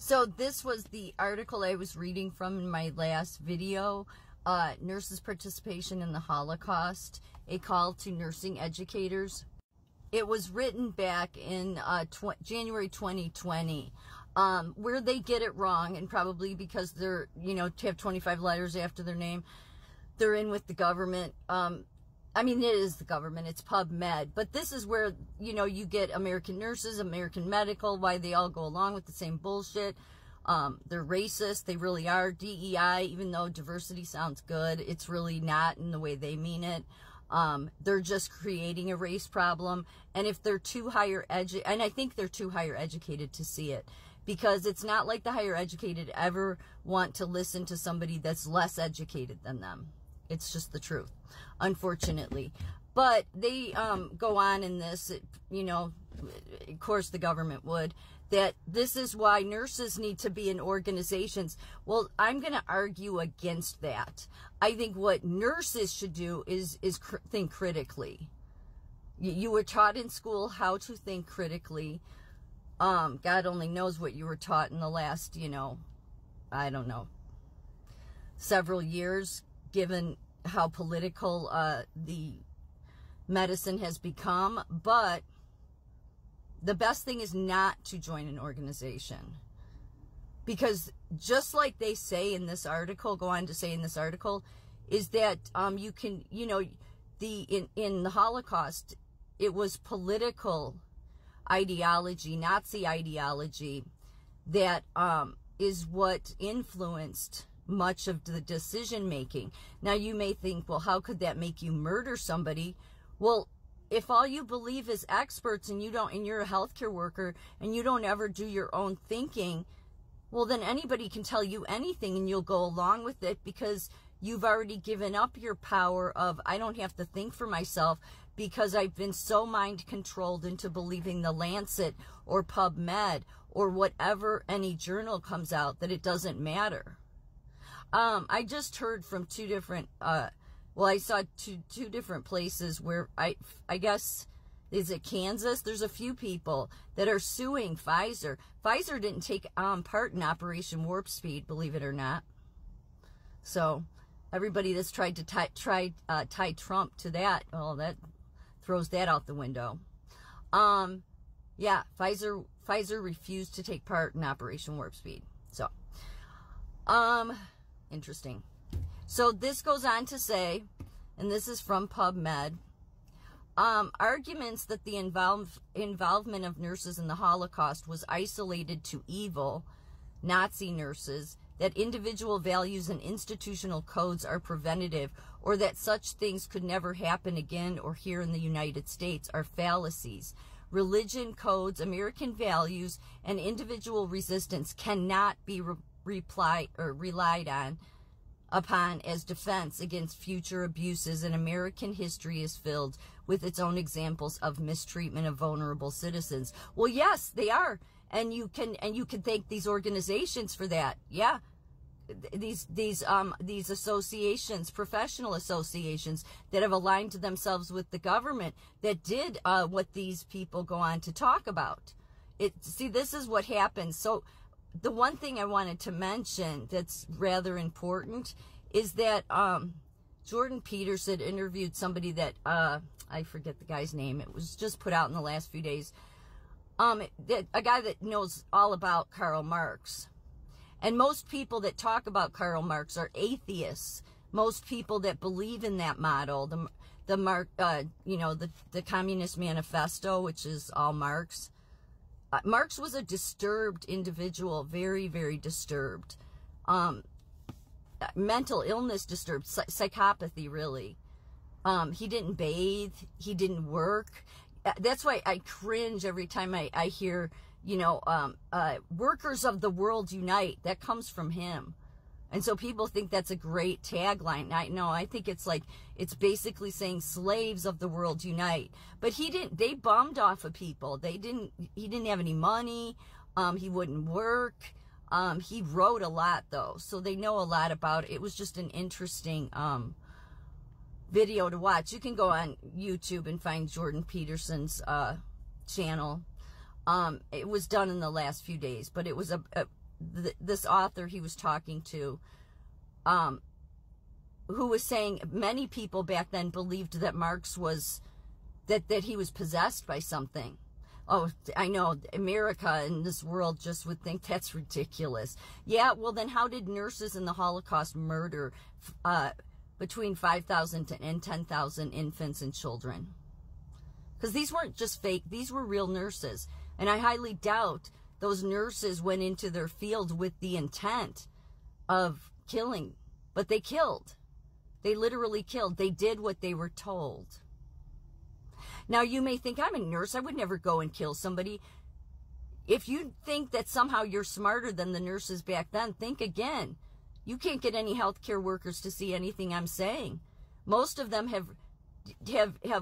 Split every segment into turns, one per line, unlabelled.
So this was the article I was reading from in my last video, Nurses' Participation in the Holocaust, a call to nursing educators. It was written back in January 2020, where they get it wrong, and probably because they're, to have 25 letters after their name, they're in with the government. I mean, it is the government, it's PubMed, but this is where, you get American Nurses, American Medical, why they all go along with the same bullshit. They're racist, they really are. DEI, even though diversity sounds good, it's really not in the way they mean it. They're just creating a race problem, and if they're too and I think they're too higher educated to see it, because it's not like the higher educated ever want to listen to somebody that's less educated than them. It's just the truth, unfortunately. But they go on in this, of course the government would, that this is why nurses need to be in organizations. Well, I'm going to argue against that. I think what nurses should do is think critically. You were taught in school how to think critically. God only knows what you were taught in the last, I don't know, several years, given how political the medicine has become. But the best thing is not to join an organization, because just like they say in this article, go on to say in this article, is that you can, in the Holocaust, it was political ideology, Nazi ideology, that is what influenced much of the decision making. Now you may think, well, how could that make you murder somebody? Well, if all you believe is experts and you're a healthcare worker and you don't ever do your own thinking, well, then anybody can tell you anything and you'll go along with it, because you've already given up your power of, I don't have to think for myself, because I've been so mind controlled into believing the Lancet or PubMed or whatever any journal comes out, that it doesn't matter. I just heard from two different, I saw two different places where I guess, is it Kansas? There's a few people that are suing Pfizer. Pfizer didn't take part in Operation Warp Speed, believe it or not. So everybody that's tried to tie Trump to that, well, that throws that out the window. Yeah, Pfizer refused to take part in Operation Warp Speed. So, interesting. So this goes on to say, and this is from PubMed, arguments that the involvement of nurses in the Holocaust was isolated to evil, Nazi nurses, that individual values and institutional codes are preventative, or that such things could never happen again or here in the United States, are fallacies. Religion, codes, American values, and individual resistance cannot be relied upon as defense against future abuses, and American history is filled with its own examples of mistreatment of vulnerable citizens. Well, yes, they are. And you can thank these organizations for that. Yeah. These associations, professional associations that have aligned themselves with the government, that did what these people go on to talk about. See, this is what happens. So the one thing I wanted to mention that's rather important is that Jordan Peterson interviewed somebody that I forget the guy's name. It was just put out in the last few days. A guy that knows all about Karl Marx. And most people that talk about Karl Marx are atheists. Most people that believe in that model, the Communist Manifesto, which is all Marx. Marx was a disturbed individual, very, very disturbed. Mental illness disturbed, psychopathy, really. He didn't bathe, he didn't work. That's why I cringe every time I hear, workers of the world unite. That comes from him. And so people think that's a great tagline. I think it's basically saying slaves of the world unite. But they bummed off of people. He didn't have any money. He wouldn't work. He wrote a lot though. So they know a lot about it. It was just an interesting, video to watch. You can go on YouTube and find Jordan Peterson's, channel. It was done in the last few days, but it was this author he was talking to, who was saying many people back then believed that Marx was, that he was possessed by something. Oh, I know, America and this world just would think that's ridiculous. Yeah, well then how did nurses in the Holocaust murder between 5,000 and 10,000 infants and children? Because these weren't just fake, these were real nurses. And I highly doubt those nurses went into their field with the intent of killing, but they killed. They literally killed. They did what they were told. Now, you may think, I'm a nurse, I would never go and kill somebody. If you think that somehow you're smarter than the nurses back then, think again. You can't get any healthcare workers to see anything I'm saying. Most of them have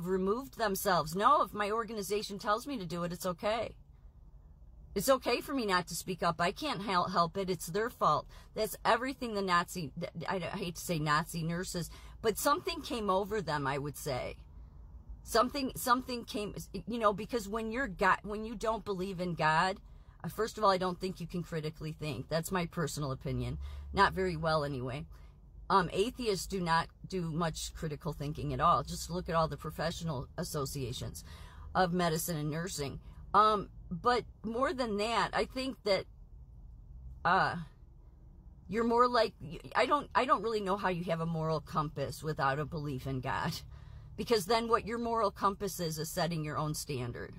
removed themselves. No, if my organization tells me to do it, it's okay. It's okay for me not to speak up. I can't help it. It's their fault. That's everything the Nazi, I hate to say Nazi nurses, but something came over them, I would say. Something came, you know, because when you don't believe in God, first of all, I don't think you can critically think. That's my personal opinion. Not very well, anyway. Atheists do not do much critical thinking at all. Just look at all the professional associations of medicine and nursing. But more than that, I think that you're more like, I don't really know how you have a moral compass without a belief in God. Because then what your moral compass is setting your own standard.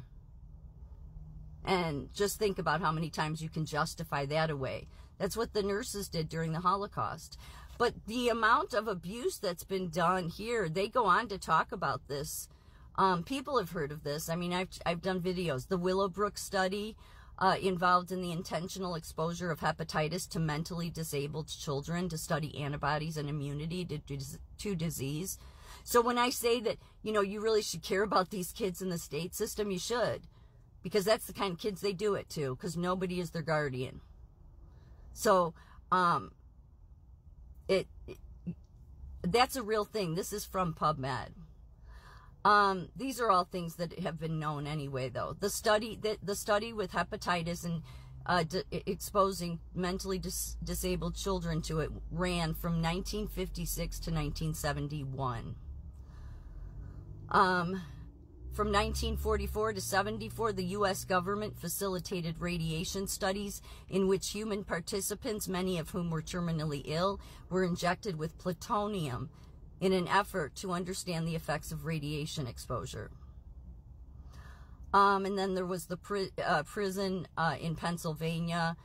And just think about how many times you can justify that away. That's what the nurses did during the Holocaust. But the amount of abuse that's been done here, they go on to talk about this. People have heard of this. I mean, I've done videos. The Willowbrook study involved in the intentional exposure of hepatitis to mentally disabled children to study antibodies and immunity to disease. So when I say that, you know, you really should care about these kids in the state system, you should. Because that's the kind of kids they do it to, because nobody is their guardian. So, that's a real thing. This is from PubMed. These are all things that have been known anyway, though. The study with hepatitis and exposing mentally disabled children to it ran from 1956 to 1971. From 1944 to 74, the U.S. government facilitated radiation studies in which human participants, many of whom were terminally ill, were injected with plutonium in an effort to understand the effects of radiation exposure. And then there was the prison in Pennsylvania,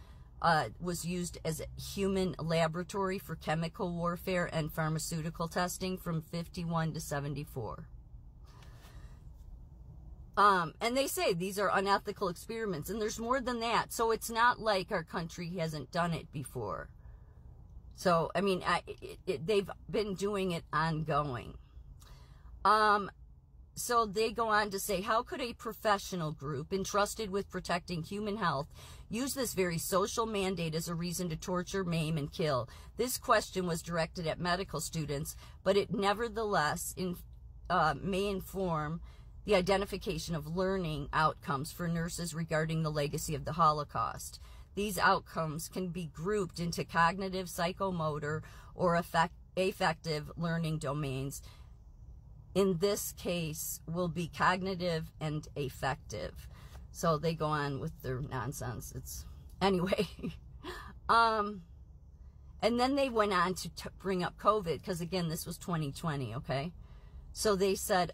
was used as a human laboratory for chemical warfare and pharmaceutical testing from 51 to 74. And they say these are unethical experiments, and there's more than that. So it's not like our country hasn't done it before. So, I mean, they've been doing it ongoing. So they go on to say, how could a professional group entrusted with protecting human health use this very social mandate as a reason to torture, maim, and kill? This question was directed at medical students, but it nevertheless may inform the identification of learning outcomes for nurses regarding the legacy of the Holocaust. These outcomes can be grouped into cognitive, psychomotor, or affective learning domains. In this case, will be cognitive and affective. So they go on with their nonsense. Anyway. And then they went on to bring up COVID, because again, this was 2020, okay? So they said,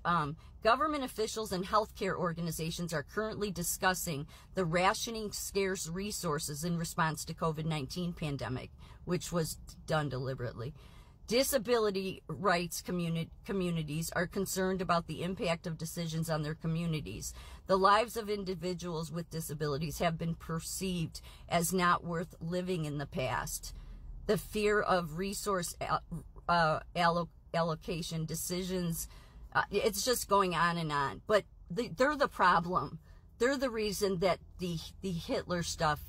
government officials and healthcare organizations are currently discussing the rationing scarce resources in response to COVID-19 pandemic, which was done deliberately. Disability rights communities are concerned about the impact of decisions on their communities. The lives of individuals with disabilities have been perceived as not worth living in the past. The fear of resource allocation decisions, it's just going on and on. But they're the problem. They're the reason that the Hitler stuff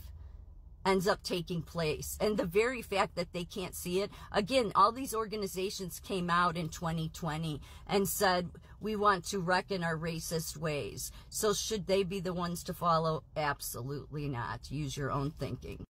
ends up taking place. And the very fact that they can't see it, again, all these organizations came out in 2020 and said, we want to reckon our racist ways. So should they be the ones to follow? Absolutely not. Use your own thinking.